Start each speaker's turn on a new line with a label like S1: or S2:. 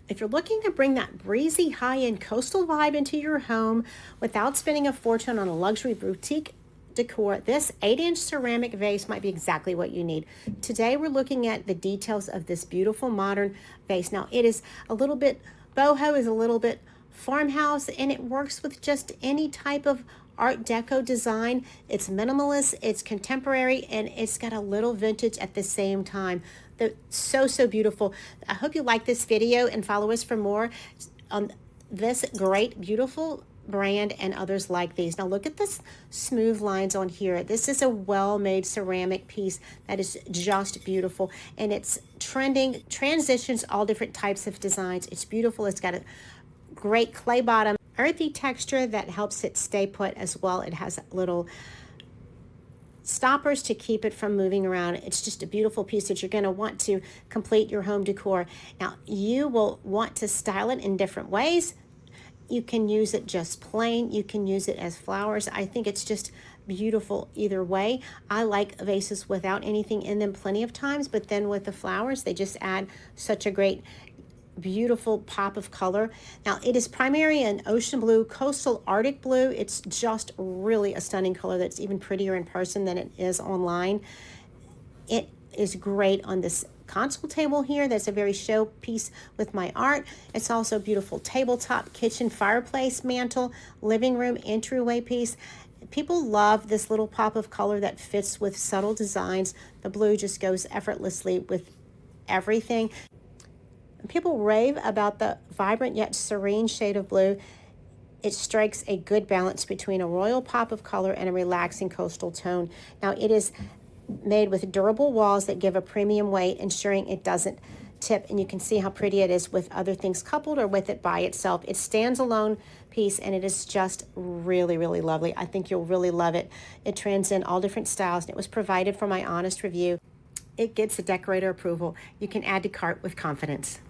S1: If you're looking to bring that breezy, high-end coastal vibe into your home without spending a fortune on a luxury boutique decor, this 8-inch ceramic vase might be exactly what you need. Today, we're looking at the details of this beautiful modern vase. Now, it is a little bit, boho is a little bit farmhouse, and it works with just any type of Art Deco design. It's minimalist, it's contemporary, and it's got a little vintage at the same time. So beautiful. I hope you like this video and follow us for more on this great, beautiful brand and others like these. Now look at this smooth lines on here. This is a well-made ceramic piece that is just beautiful, and it's trending, transitions all different types of designs. It's beautiful. It's got a great clay bottom, earthy texture that helps it stay put as well. It has little stoppers to keep it from moving around. It's just a beautiful piece that you're going to want to complete your home decor. Now, you will want to style it in different ways. You can use it just plain. You can use it as flowers. I think it's just beautiful either way. I like vases without anything in them plenty of times, but then with the flowers, they just add such a great beautiful pop of color. Now it is primarily an ocean blue, coastal Arctic blue. It's just really a stunning color that's even prettier in person than it is online. It is great on this console table here. That's a very showpiece with my art. It's also a beautiful tabletop, kitchen, fireplace, mantle, living room, entryway piece. People love this little pop of color that fits with subtle designs. The blue just goes effortlessly with everything. People rave about the vibrant yet serene shade of blue. It strikes a good balance between a royal pop of color and a relaxing coastal tone. Now, it is made with durable walls that give a premium weight, ensuring it doesn't tip, and you can see how pretty it is with other things coupled or with it by itself. It stands alone piece, and it is just really lovely. I think you'll really love it. It trends in all different styles, and it was provided for my honest review. It gets the decorator approval. You can add to cart with confidence.